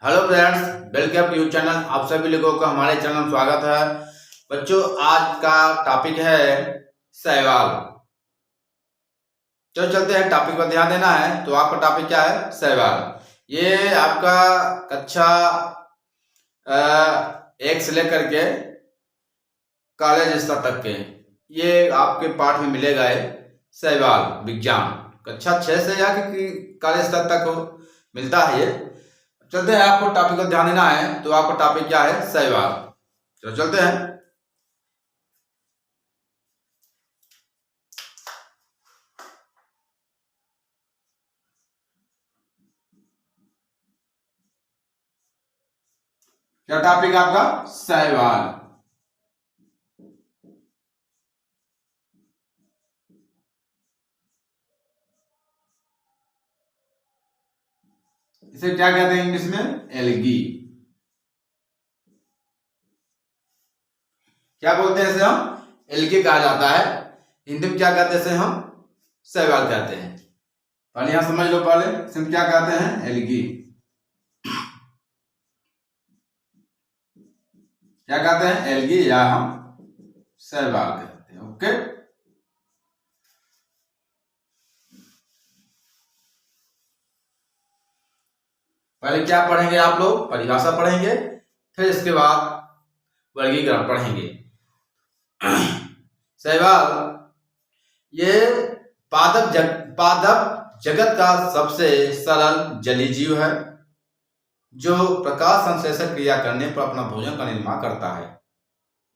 Hello friends, welcome to channel. आप सभी लोगों का हमारे चैनल में स्वागत है। बच्चों, आज का टॉपिक है शैवाल। चलो चलते हैं, टॉपिक पर ध्यान देना है। तो आपका टॉपिक क्या है? शैवाल। ये आपका कक्षा 1 से लेकर के कॉलेज स्तर तक के ये आपके पाठ में मिलेगा है शैवाल विज्ञान। कक्षा 6 से या कॉलेज स्तर तक मिलता है ये। चलते हैं, आपको टॉपिक को ध्यान देना है। तो आपका टॉपिक क्या है? शैवाल। चलो चलते हैं। क्या टॉपिक आपका? शैवाल। इसे क्या कहते हैं इंग्लिश में? एल्गी। क्या बोलते हैं इसे? हम एल्गी कहा जाता है। हिंदी में क्या कहते हैं इसे? हम शैवाल कहते हैं। पहले यहां समझ लो, पहले इसे क्या कहते हैं? एल्गी। क्या कहते हैं? एल्गी या हम शैवाल कहते हैं। ओके, पहले क्या पढ़ेंगे आप लोग? परिभाषा पढ़ेंगे, फिर इसके बाद वर्गीकरण पढ़ेंगे। शैवाल ये पादप जगत का सबसे सरल जलीय जीव है जो प्रकाश संश्लेषण क्रिया करने पर अपना भोजन का निर्माण करता है।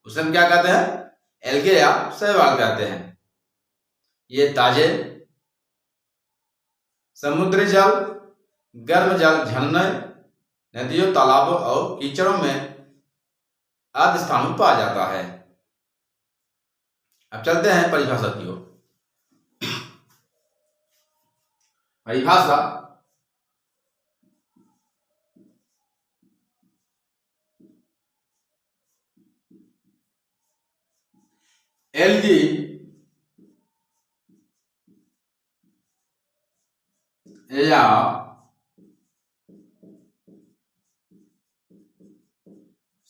उसे हम क्या कहते हैं? एल्गे या शैवाल कहते हैं। ये ताजे समुद्री जल, गर्म जल, झरने, नदियों, तालाबों और कीचड़ों में आदि स्थानों में पाया जाता है। अब चलते हैं परिभाषा की ओर। परिभाषा: एल्गी या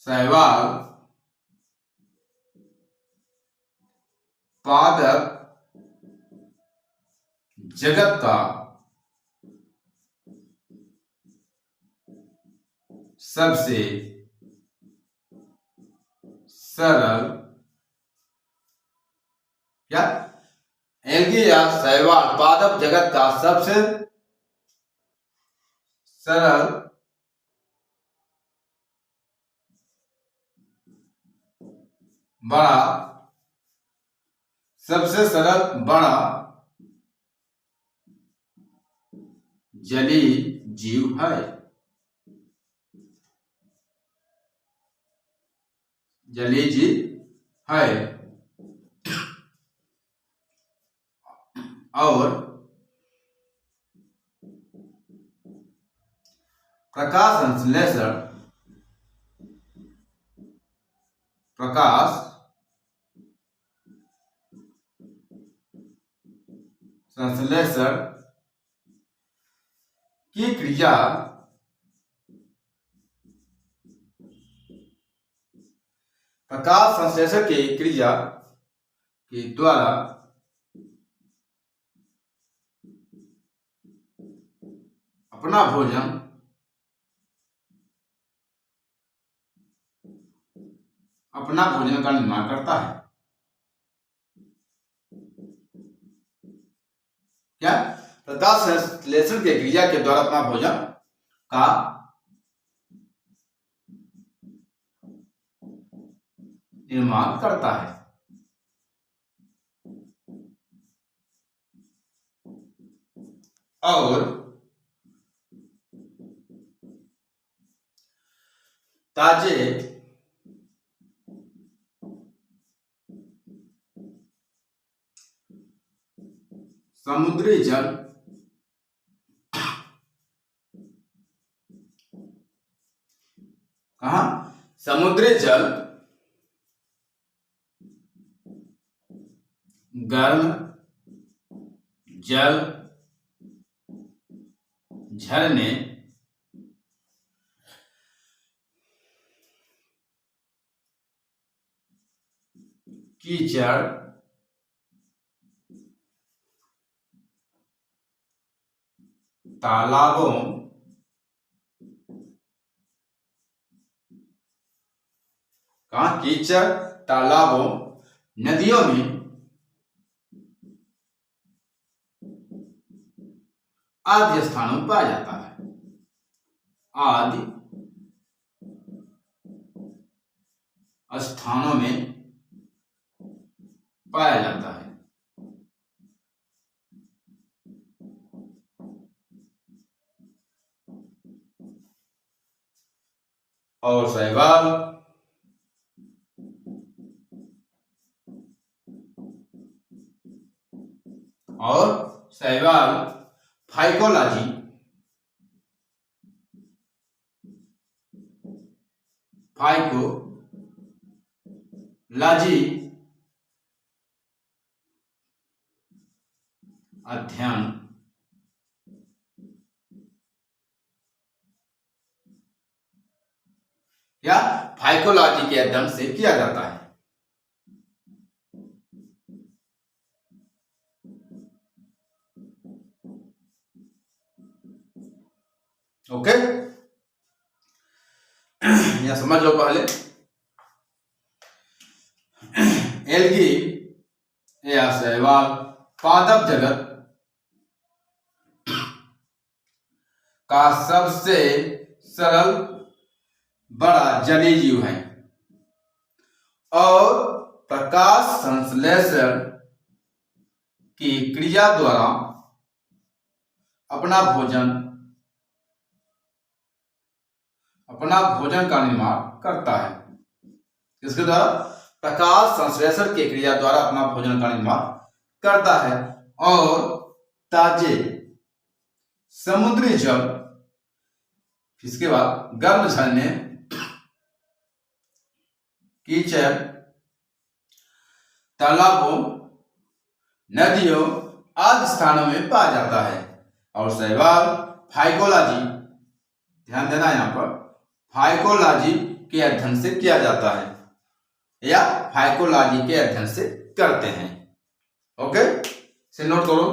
शैवाल पादप जगत का सबसे सरल क्या? एल्गी या शैवाल पादप जगत का सबसे सरल बड़ा सबसे सरल बड़ा जलीय जीव है। जलीय जीव है और प्रकाश संश्लेषण की क्रिया प्रकाश संश्लेषण की क्रिया के द्वारा अपना भोजन का निर्माण करता है। क्या? प्रकाश संश्लेषण की क्रिया के द्वारा अपना भोजन का निर्माण करता है। और ताजे समुद्री जल, कहा? समुद्री जल, गर्म जल, झरने, कीचड़, तालाबों, कहाँ कीचड़, तालाबों, नदियों में आदि स्थानों में पाया जाता है। आदि स्थानों में पाया जाता है। और शैवाल फाइकोलॉजी, अध्ययन या फाइकोलॉजी के अध्ययन से किया जाता है। ओके, यह समझ लो पहले। एल्गी या शैवाल पादप जगत का सबसे सरल बड़ा जलीय जीव है और प्रकाश संश्लेषण की क्रिया द्वारा अपना भोजन का निर्माण करता है। इसके द्वारा प्रकाश संश्लेषण की क्रिया द्वारा अपना भोजन का निर्माण करता है और ताजे समुद्री जल, इसके बाद गर्म झरने, कीचड़, तालाबों, नदियों आदि स्थानों में पाया जाता है। और शैवाल फाइकोलॉजी, ध्यान देना यहाँ पर, फाइकोलॉजी के अध्ययन से किया जाता है या फाइकोलॉजी के अध्ययन से करते हैं। ओके, से नोट करो।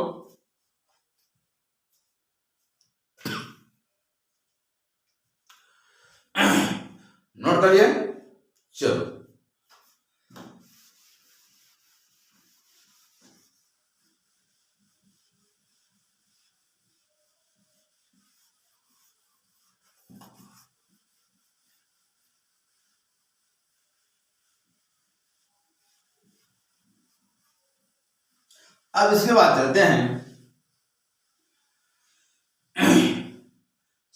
नोट करिए, चलो। अब इसके बाद चलते हैं।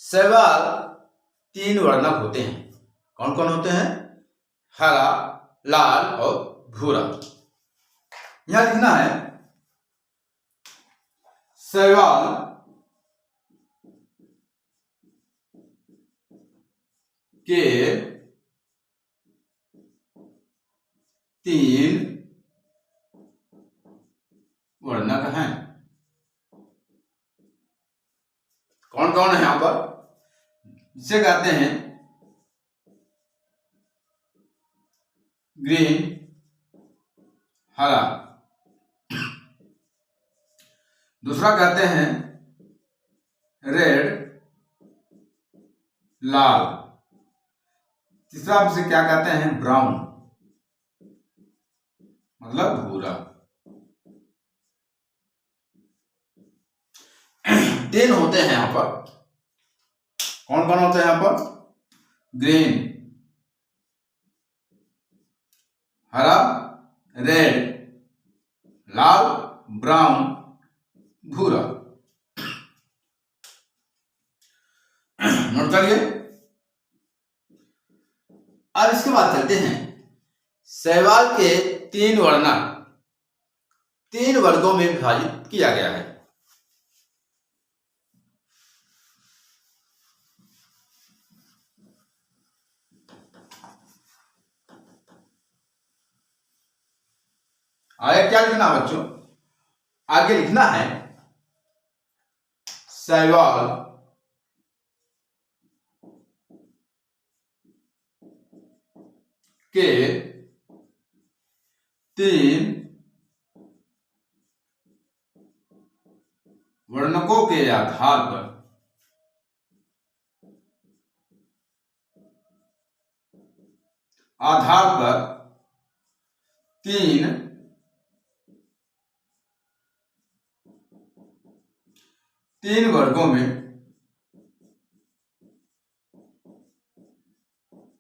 शैवाल 3 वर्णक होते हैं। कौन कौन होते हैं? हरा, लाल और भूरा। यहां लिखना है शैवाल के 3 वर्णक हैं। कौन कौन है यहां पर? इसे कहते हैं ग्रीन, हरा। दूसरा कहते हैं रेड, लाल। तीसरा इसे क्या कहते हैं? ब्राउन, मतलब भूरा। 3 होते हैं यहां पर। कौन कौन होते हैं यहां पर? ग्रीन, हरा, रेड, लाल, ब्राउन, भूरा। नोट करिए। अब इसके बाद चलते हैं शैवाल के 3 वर्णक 3 वर्गों में विभाजित किया गया है। आगे क्या लिखना बच्चों? आगे लिखना है शैवाल के 3 वर्णकों के आधार पर तीन वर्गों में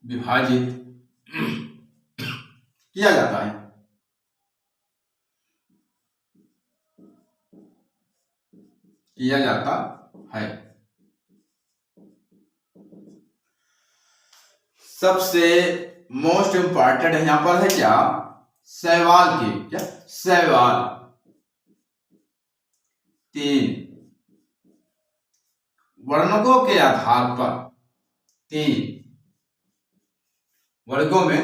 विभाजित किया जाता है। सबसे मोस्ट इंपॉर्टेंट यहां पर है क्या, सवाल की, क्या सवाल 3 वर्णकों के आधार पर 3 वर्गों में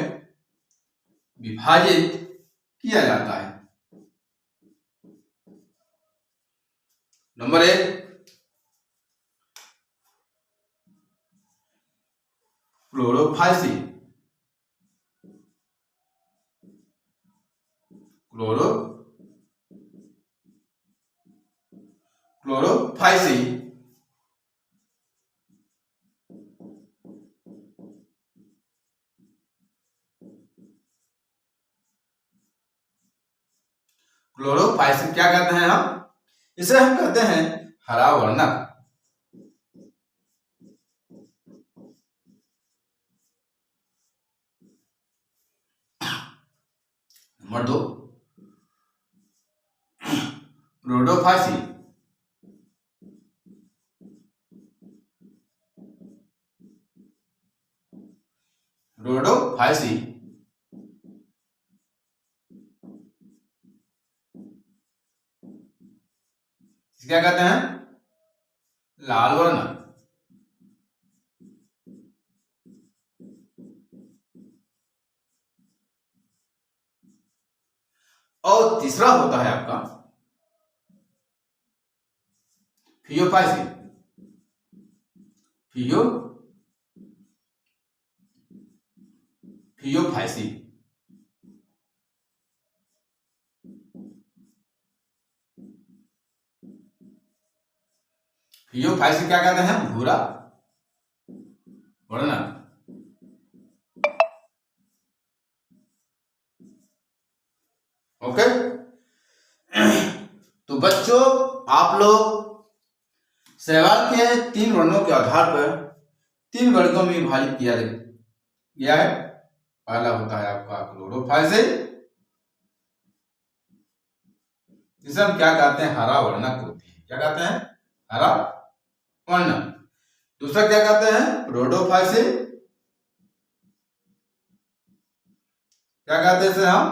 विभाजित किया जाता है। नंबर 1 क्लोरोफाइसी, क्लोरोफाइसी क्लोरोफाइसिन क्या कहते हैं हम, इसे हम कहते हैं हरा वर्णक। नंबर 2 रोडोफाइसी, रोडोफाइसी क्या कहते हैं, लाल वर्णक। और तीसरा होता है आपका फियोफाइसी, फियोफाइसी फियोफाइसी क्या कहते हैं, भूरा वर्णक। ओके, तो बच्चों आप लोग सवाल के 3 वर्णों के आधार पर 3 वर्गों में विभाजित किया गया है। पहला होता है आपका क्लोरोफाइसी, जिसे हम क्या कहते हैं, हरा वर्णक होती है। क्या कहते हैं, हरा वर्णक। दूसरा क्या कहते हैं, रोडोफाइसी, क्या कहते हैं इसे हम,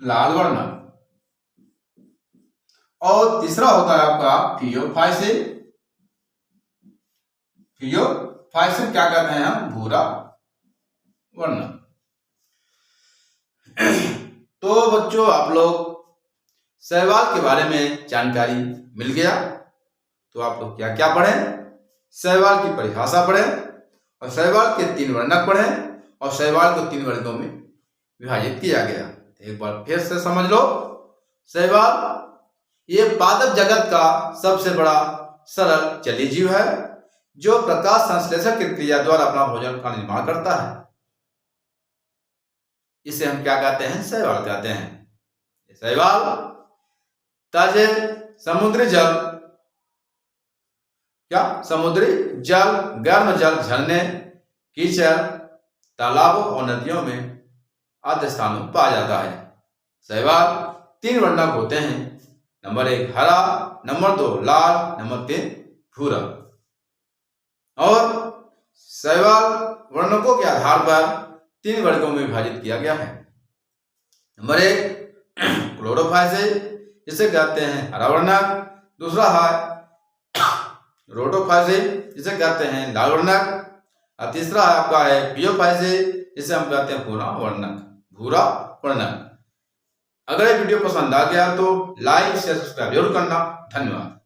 लाल वर्णक। और तीसरा होता है आपका फियोफाइसी, फियोफाइसी क्या कहते हैं हम, भूरा वर्णक। तो बच्चों आप लोग सहवाल के बारे में जानकारी मिल गया, तो आप लोग क्या क्या पढ़े, सहवाल की परिभाषा पढ़े और सहवाल के 3 वर्णक पढ़े और सहवाल को 3 वर्गों में विभाजित किया गया। एक बार फिर से समझ लो, सहवाल ये पादप जगत का सबसे बड़ा सरल जलीय जीव है जो प्रकाश संश्लेषण की क्रिया द्वारा अपना भोजन का निर्माण करता है। इसे हम क्या कहते हैं, शैवाल कहते हैं। शैवाल ताजे समुद्री जल, क्या समुद्री जल, गर्म जल, झरने, कीचड़, तालाबों और नदियों में आदि स्थानों में पाया जाता है। शैवाल 3 वर्णक होते हैं, नंबर 1 हरा, नंबर 2 लाल, नंबर 3 भूरा। और शैवाल वर्णकों के आधार पर 3 वर्गों में विभाजित किया गया है। नंबर 1 क्लोरोफाइसी, जिसे कहते हैं हरा वर्णक। दूसरा है रोडोफाइसी, जिसे कहते हैं लाल वर्णक। और तीसरा आपका है फियोफाइसी, जिसे हम कहते हैं भूरा वर्णक। अगर ये वीडियो पसंद आ गया तो लाइक शेयर सब्सक्राइब जरूर करना। धन्यवाद।